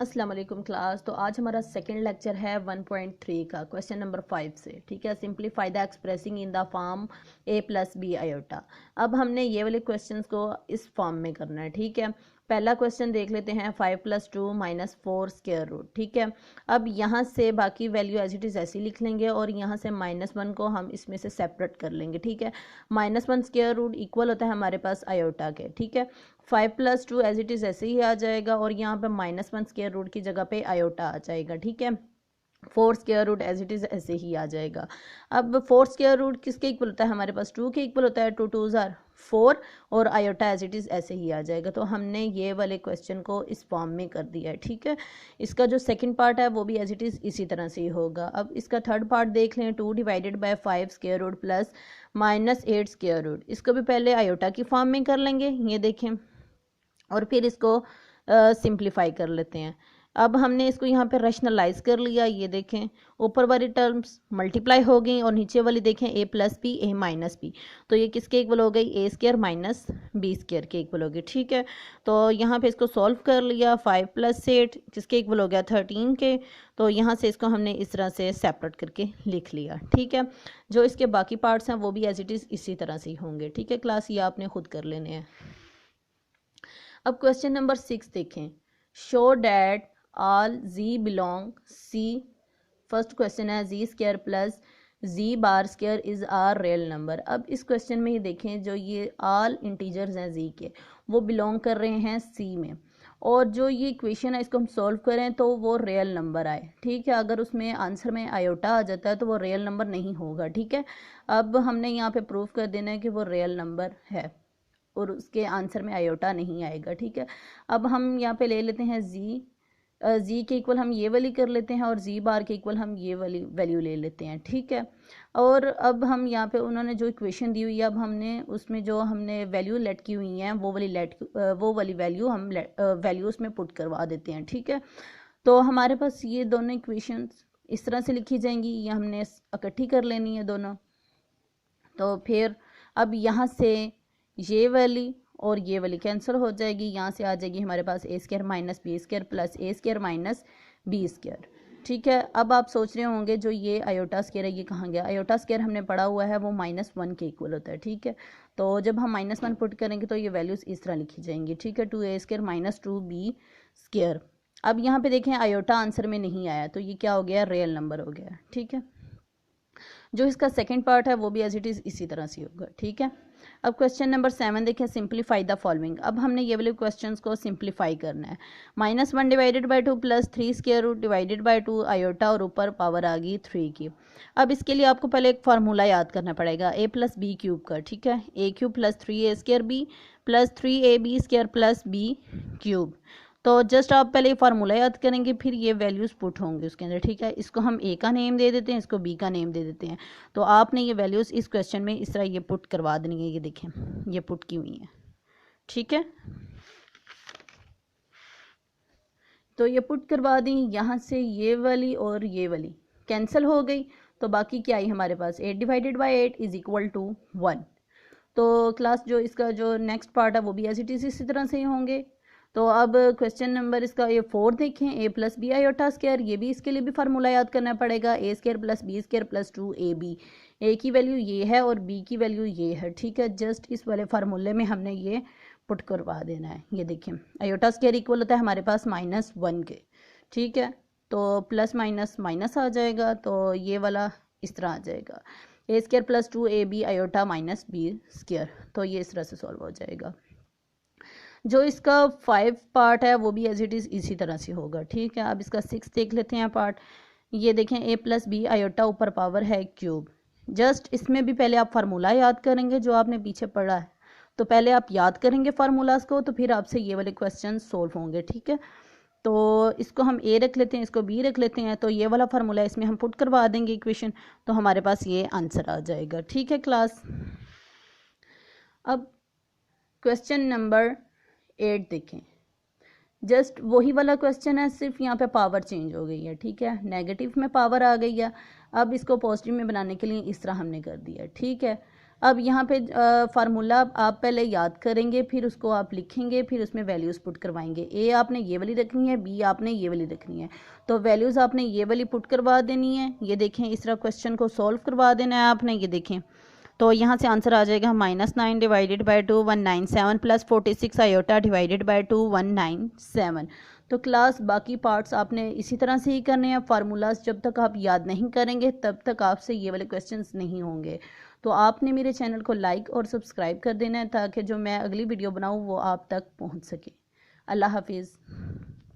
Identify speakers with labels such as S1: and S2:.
S1: अस्सलाम वालेकुम क्लास। तो आज हमारा सेकंड लेक्चर है 1.3 का क्वेश्चन नंबर 5 से। ठीक है, simplify the expressing in the form a plus b iota. अब हमने ये वाले क्वेश्चंस को इस फॉर्म में करना है। ठीक है, पहला क्वेश्चन देख लेते हैं 5 + 2 - 4 स्क्वायर रूट। ठीक है, अब यहाँ से बाकी वैल्यू एज इट इज़ ऐसी लिख लेंगे और यहाँ से -1 को हम इसमें से सेपरेट कर लेंगे। ठीक है, -1 स्क्वायर रूट इक्वल होता है हमारे पास आयोटा के। ठीक है, 5 + 2 एज इट इज़ ऐसे ही आ जाएगा और यहाँ पे -1 स्क्वायर रूट की जगह पे आयोटा आ जाएगा। ठीक है, 4 square root as it is ऐसे ही आ जाएगा। अब 4 स्क्वायर रूट किसके इक्वल होता है? हमारे पास 2 के इक्वल होता है। 2 2 ज़ार 4 और आयोटा एज इट इज़ ऐसे ही आ जाएगा। तो हमने ये वाले क्वेश्चन को इस फॉर्म में कर दिया है। ठीक है, इसका जो सेकंड पार्ट है वो भी एज इट इज़ इसी तरह से ही होगा। अब इसका थर्ड पार्ट देख लें। 2 / 5 square root plus -8 square root. इसको भी पहले आयोटा की फॉर्म में कर लेंगे, ये देखें, और फिर इसको सिंप्लीफाई कर लेते हैं। अब हमने इसको यहाँ पे रैशनलाइज कर लिया। ये देखें, ऊपर वाली टर्म्स मल्टीप्लाई हो गई और नीचे वाली देखें a + b a - b। तो ये किसके इक्वल हो गई? a² - b² के इक्वल हो गई। ठीक है, तो यहाँ पे इसको सॉल्व कर लिया। 5 + 8 किसके इक्वल हो गया? 13 के। तो यहाँ से इसको हमने इस तरह से सेपरेट करके लिख लिया। ठीक है, जो इसके बाकी पार्ट्स हैं वो भी एज इट इज़ इसी तरह से ही होंगे। ठीक है क्लास, ये आपने खुद कर लेने हैं। अब क्वेश्चन नंबर 6 देखें। Show that all z belong c. First question है z² plus z⁻² is are real number. अब इस क्वेश्चन में ये देखें, जो ये ऑल इंटीजर्स हैं z के, वो बिलोंग कर रहे हैं c में, और जो ये इक्वेशन है इसको हम सॉल्व करें तो वो रियल नंबर आए। ठीक है, अगर उसमें आंसर में आयोटा आ जाता है तो वो रियल नंबर नहीं होगा। ठीक है, अब हमने यहाँ पे प्रूफ कर देना है कि वो रियल नंबर है और उसके आंसर में आयोटा नहीं आएगा। ठीक है, अब हम यहाँ पे ले लेते हैं जी के इक्वल हम ये वाली कर लेते हैं और z⁻ के इक्वल हम ये वाली वैल्यू ले लेते हैं। ठीक है, और अब हम यहाँ पे उन्होंने जो इक्वेशन दी हुई है, अब हमने उसमें जो हमने वैल्यू लेट की हुई हैं वो वाली वैल्यू हम वैल्यू उसमें पुट करवा देते हैं। ठीक है, तो हमारे पास ये दोनों इक्वेशन इस तरह से लिखी जाएंगी, ये हमने इकट्ठी कर लेनी है दोनों। तो फिर अब यहाँ से ये वाली और ये वाली कैंसिल हो जाएगी, यहाँ से आ जाएगी हमारे पास a² - b² plus a² - b²। ठीक है, अब आप सोच रहे होंगे जो ये आयोटा स्क्वायर है ये कहाँ गया? आयोटा स्क्वायर हमने पढ़ा हुआ है वो -1 के इक्वल होता है। ठीक है, तो जब हम -1 पुट करेंगे तो ये वैल्यूज़ इस तरह लिखी जाएंगी। ठीक है, 2a² - 2b²। अब यहाँ पे देखें आयोटा आंसर में नहीं आया तो ये क्या हो गया? रियल नंबर हो गया। ठीक है, जो इसका सेकंड पार्ट है वो भी एज इट इज़ इसी तरह से होगा। ठीक है, अब क्वेश्चन नंबर 7 देखें। Simplify the following. अब हमने ये वाले क्वेश्चंस को सिंप्लीफाई करना है। -1 / 2 प्लस 3 स्क्वायर रूट / 2 आयोटा और ऊपर पावर आ गई 3 की। अब इसके लिए आपको पहले एक फार्मूला याद करना पड़ेगा a + b³ का। ठीक है, a³ + 3a² plus 3ab² plus b³। तो जस्ट आप पहले फार्मूला याद करेंगे, फिर ये वैल्यूज़ पुट होंगे उसके अंदर। ठीक है, इसको हम a का नेम दे देते हैं, इसको b का नेम दे देते हैं। तो आपने ये वैल्यूज़ इस क्वेश्चन में इस तरह ये पुट करवा देनी है। ये देखें, ये पुट की हुई है। ठीक है, तो ये पुट करवा दी। यहाँ से ये वाली और ये वाली कैंसिल हो गई, तो बाकी क्या आई हमारे पास? 8 / 8 इज इक्वल टू 1। तो क्लास जो इसका जो नेक्स्ट पार्ट है वो भी एज इट इज़ इसी तरह से ही होंगे। तो अब क्वेश्चन नंबर इसका ये 4 देखें। a + b आयोटा स्क्वायर, ये भी इसके लिए भी फार्मूला याद करना पड़ेगा। a² + b² plus 2ab। a की वैल्यू ये है और b की वैल्यू ये है। ठीक है, जस्ट इस वाले फार्मूले में हमने ये पुट करवा देना है। ये देखें, आयोटा स्क्वायर इक्वल होता है हमारे पास -1 के। ठीक है, तो प्लस माइनस माइनस आ जाएगा, तो ये वाला इस तरह आ जाएगा a² + 2ab आयोटा - b²। तो ये इस तरह से सॉल्व हो जाएगा। जो इसका 5 पार्ट है वो भी एज इट इज़ इसी तरह से होगा। ठीक है, अब इसका 6 देख लेते हैं पार्ट। ये देखें, a + b आयोटा ऊपर पावर है क्यूब। जस्ट इसमें भी पहले आप फार्मूला याद करेंगे जो आपने पीछे पढ़ा है, तो पहले आप याद करेंगे फार्मूलाज को, तो फिर आपसे ये वाले क्वेश्चन सोल्व होंगे। ठीक है, तो इसको हम a रख लेते हैं, इसको b रख लेते हैं, तो ये वाला फार्मूला इसमें हम पुट करवा देंगे इक्वेशन, तो हमारे पास ये आंसर आ जाएगा। ठीक है क्लास, अब क्वेश्चन नंबर 8 देखें। जस्ट वही वाला क्वेश्चन है, सिर्फ यहाँ पे पावर चेंज हो गई है। ठीक है, नेगेटिव में पावर आ गई है, अब इसको पॉजिटिव में बनाने के लिए इस तरह हमने कर दिया। ठीक है, अब यहाँ पे फार्मूला आप पहले याद करेंगे, फिर उसको आप लिखेंगे, फिर उसमें वैल्यूज़ पुट करवाएंगे। ए आपने ये वाली रखनी है, बी आपने ये वाली रखनी है, तो वैल्यूज़ आपने ये वाली पुट करवा देनी है। ये देखें, इस तरह क्वेश्चन को सॉल्व करवा देना है आपने। ये देखें, तो यहाँ से आंसर आ जाएगा -9 divided by 2 197 plus 46 iota divided by 2 197। तो क्लास बाकी पार्ट्स आपने इसी तरह से ही करने हैं। फार्मूलाज जब तक आप याद नहीं करेंगे तब तक आपसे ये वाले क्वेश्चंस नहीं होंगे। तो आपने मेरे चैनल को लाइक और सब्सक्राइब कर देना है ताकि जो मैं अगली वीडियो बनाऊँ वो आप तक पहुँच सके। अल्लाह हाफिज़।